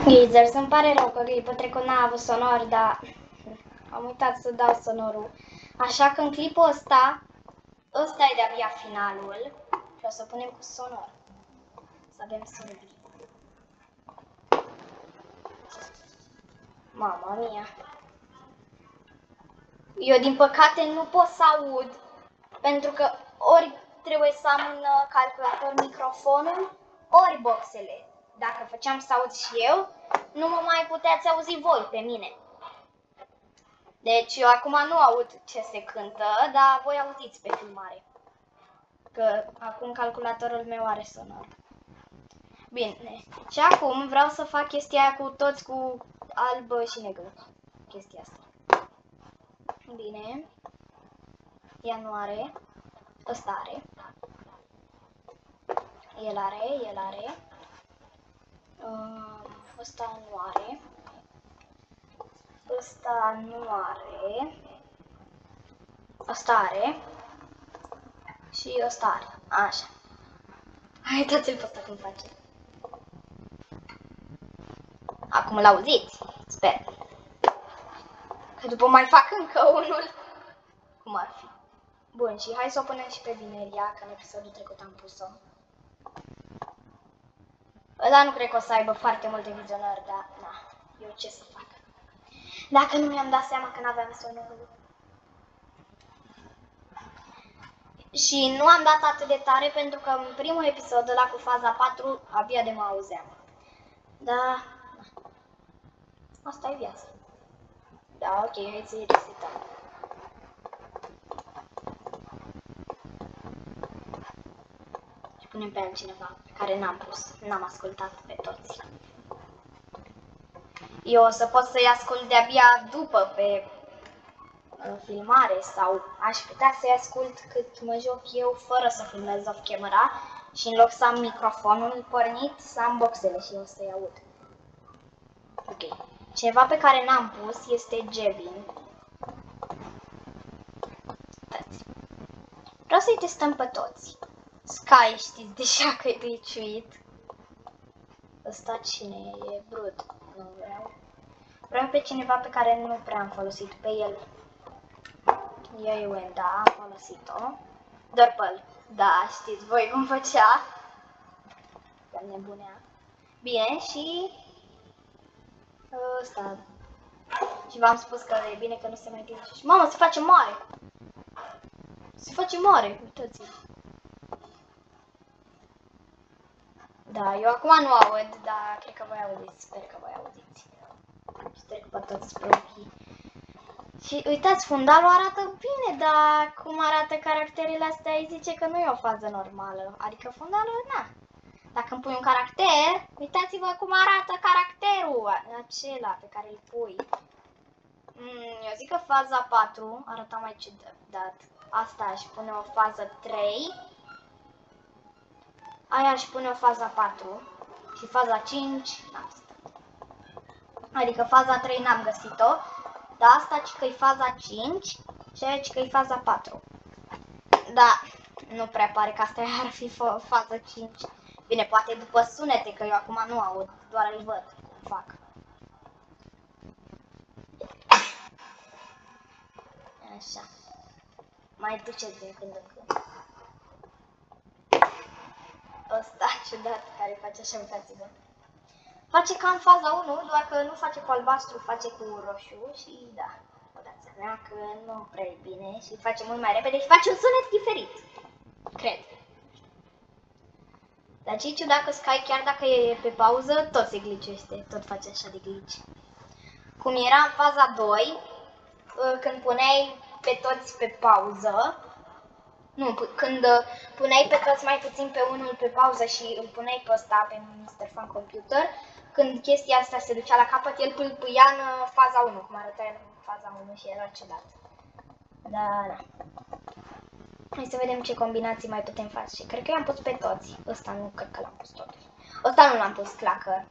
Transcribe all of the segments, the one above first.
Gizers, îmi pare rău că clipul trecut n-a avut sonor, dar am uitat să dau sonorul. Așa că în clipul ăsta, ăsta e de-abia finalul și o să punem cu sonor. Să avem sârbii. Mama mia. Eu din păcate nu pot să aud, pentru că ori trebuie să am un calculator microfonul, ori boxele. Dacă făceam să aud și eu, nu mă mai puteați auzi voi pe mine. Deci eu acum nu aud ce se cântă, dar voi auziți pe filmare. Că acum calculatorul meu are sonor. Bine, și acum vreau să fac chestia aia cu toți cu alb și negru. Chestia asta. Bine. Ea nu are. Ăsta are. El are. Ăsta nu are. Ăsta nu are. Ăsta are. Și ăsta are. Așa. Uitați-l pe ăsta cum face. Acum l-auziți? Sper. Că după mai fac încă unul. Cum ar fi? Bun, și hai să o punem și pe Vineria, că în episodul trecut am pus-o. Ăla nu cred că o să aibă foarte multe vizionări, dar na, eu ce să fac? Dacă nu mi-am dat seama că n-aveam sonorul. Și nu am dat atât de tare pentru că în primul episod, ăla cu faza 4, abia de mă auzeam. Da, asta e viața. Da, ok, hai să-i resetăm. Și punem pe altcineva pe care n-am pus, n-am ascultat pe toți. Eu o să pot să-i ascult de-abia după pe filmare sau aș putea să-i ascult cât mă joc eu fără să filmez off camera și în loc să am microfonul pornit, să am boxele și eu să-i aud. Ok. Ceva pe care n-am pus este Jevin. Vreau să-i testăm pe toți. Sky știți deja că e glitchuit. Ăsta cine e? Brut. Nu vreau. Vreau pe cineva pe care nu prea am folosit. Pe el. Eu, da, am folosit-o. Doar pe el. Da, știți voi cum făcea. Că nebunea. Bine, și ăsta. Și v-am spus că e bine că nu se mai glitch. Mamă, se face mare! Se face mare, uitați-vă. Da, eu acum nu aud, dar cred că voi auziți. Sper că voi auziți. Sper că pe toți spre ochii. Și uitați, fundalul arată bine, dar cum arată caracterele astea, îi zice că nu e o fază normală. Adică fundalul, na. Dacă îmi pui un caracter, uitați-vă cum arată caracterul acela pe care îl pui. Eu zic că faza 4 arăta mai ciudat. Asta aș pune o fază 3. Aia aș pune o faza 4. Și faza 5 n-am găsit. Adică faza 3 n-am găsit-o. Dar asta ci că e faza 5 și aici că e faza 4. Da, nu prea pare că asta ar fi faza 5. Bine, poate după sunete, că eu acum nu aud, doar îl văd cum fac. Așa. Mai duceți din când în când. Ăsta ciudat care face așa, uitați-vă. Face ca în faza 1, doar că nu face cu albastru, face cu roșu și da, vă dați seama că nu prea e bine și face mult mai repede și face un sunet diferit. Cred. Dar ce-i ciudat că Sky, chiar dacă e pe pauză, tot se glitchește, tot face așa de glitch. Cum era în faza 2, când puneai pe toți pe pauză, nu, când puneai pe toți mai puțin pe unul pe pauză și îl puneai pe ăsta, pe Mr. Fun Computer, când chestia asta se ducea la capăt, el pâlpâia în faza 1, cum arăta el în faza 1 și era ciudat. Da. Hai să vedem ce combinații mai putem face. Și cred că i-am pus pe toți. Ăsta nu cred că l-am pus totuși. Ăsta nu l-am pus clacă.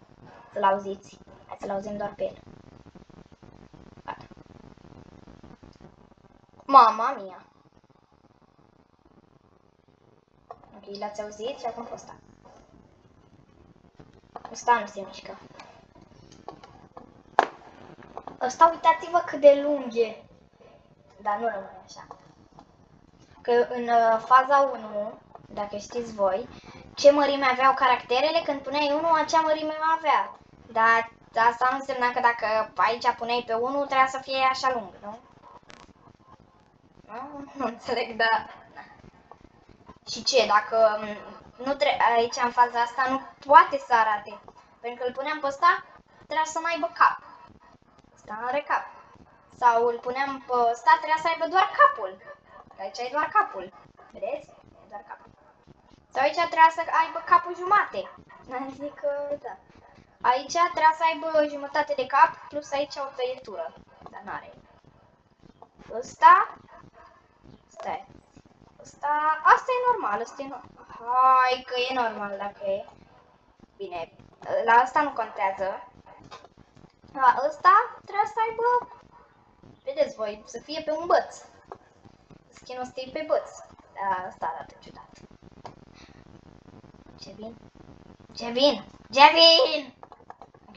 Să-l auziți. Hai să-l auzim doar pe el. Gata. Mama mia. Ok, l-ați auzit și acum pe ăsta. Ăsta nu se mișcă. Ăsta uitați-vă cât de lung e. Dar nu rămâne așa. Că în faza 1, dacă știți voi, ce mărime aveau caracterele, când puneai 1, acea mărime avea. Dar asta nu însemna că dacă aici puneai pe 1, trebuia să fie așa lung, nu? Nu înțeleg, dar... Și ce, dacă nu aici în faza asta nu poate să arate. Pentru că îl puneam pe ăsta, trebuia să n-aibă cap. Ăsta nu are cap. Sau îl puneam pe ăsta, trebuia să aibă doar capul. Că aici e doar capul. Vedeți? E doar capul. Sau aici trebuia să aibă capul jumate. Adică, da. Aici trebuia să aibă jumătate de cap, plus aici o tăietură. Dar n-are. Ăsta... Stai. Asta e normal, asta e normal. Hai că e normal dacă e. Bine, la asta nu contează. La ăsta trebuie să aibă, vedeți voi, să fie pe un băț. Skin-ul ăsta e pe băț. Da, asta arată ciudat. Gevin? Gevin! Gevin! Ok.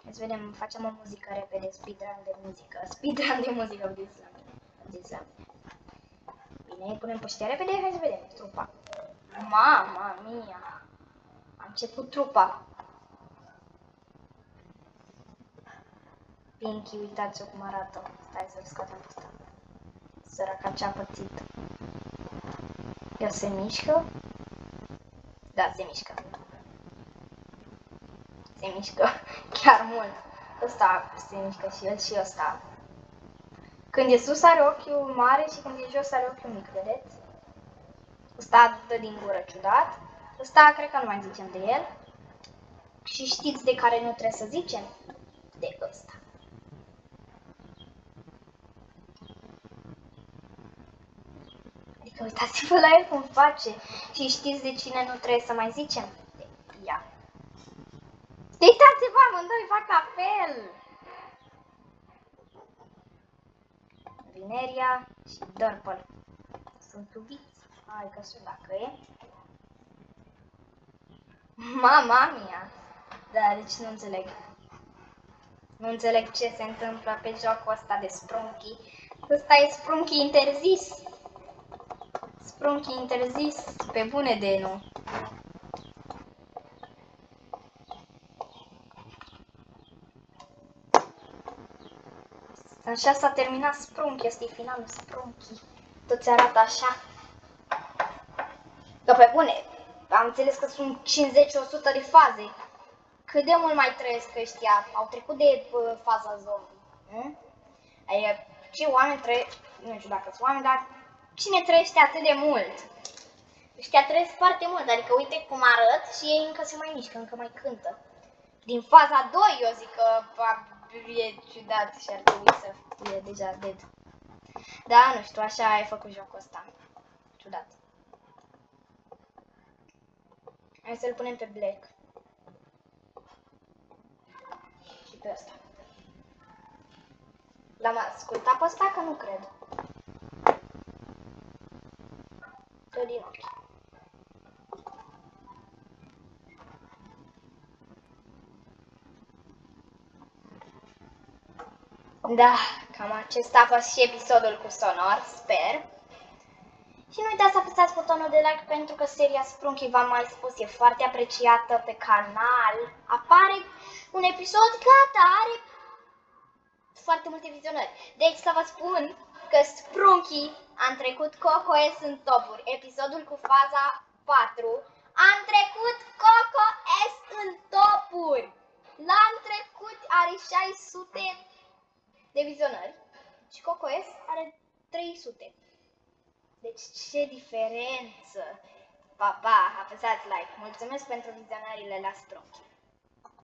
Hai să vedem, facem o muzică repede, speedrun de muzică. Speedrun de muzică, vedeți la mine. Vedeți la mine. Bine, punem pe ăștia repede, hai să vedem trupa. Mama mia! A început trupa. Pinky, uitați-o cum arată. Stai să-l scoatem pe ăsta. Săraca ce-a pățit. Ea se mișcă? Da, se mișcă. Se mișcă chiar mult. Ăsta se mișcă și el și ăsta. Când e sus are ochiul mare și când e jos are ochiul mic, vedeți? Ăsta dă din gură ciudat. Ăsta cred că nu mai zicem de el. Și știți de care nu trebuie să zicem? De ăsta. Adică uitați-vă la el cum face. Și știți de cine nu trebuie să mai zicem? De ea. Uitați-vă, amândoi fac la fel! Vineria și Dörpel. Sunt iubiți. Hai că sunt dacă e. Mama mia! Da, deci nu înțeleg. Nu înțeleg ce se întâmplă pe jocul ăsta de Sprunky. Ăsta e Sprunky interzis. Sprunky interzis pe bune de nu. Așa s-a terminat Sprunky, ăsta e finalul Sprunky. Toți arată așa. Dar pe bune, am înțeles că sunt 50-100 de faze. Cât de mult mai trăiesc ăștia? Au trecut de faza zombie. Adică, ce oameni trăiesc, nu știu dacă sunt oameni, dar cine trăiește atât de mult? Ăștia trăiesc foarte mult, adică uite cum arăt și ei încă se mai mișcă, încă mai cântă. Din faza 2 eu zic că e ciudat și ar trebui să fie deja dead. Da, nu știu, așa ai făcut jocul ăsta. Ciudat. Hai să-l punem pe Black. Și pe ăsta. L-am ascultat pe ăsta că nu cred. Dă din ochi. Da, cam acesta a fost și episodul cu sonor, sper. Și nu uitați să apăsați butonul de like pentru că seria Sprunky, v-am mai spus, e foarte apreciată pe canal. Apare un episod, gata, are foarte multe vizionări. Deci să vă spun că Sprunky a trecut Coco S în topuri. Episodul cu faza 4 a trecut Coco S în topuri. L-am trecut, are 600 de vizionări și Coco S are 300. Deci ce diferență! Pa, pa, apăsați like! Mulțumesc pentru vizionările la Sprunky!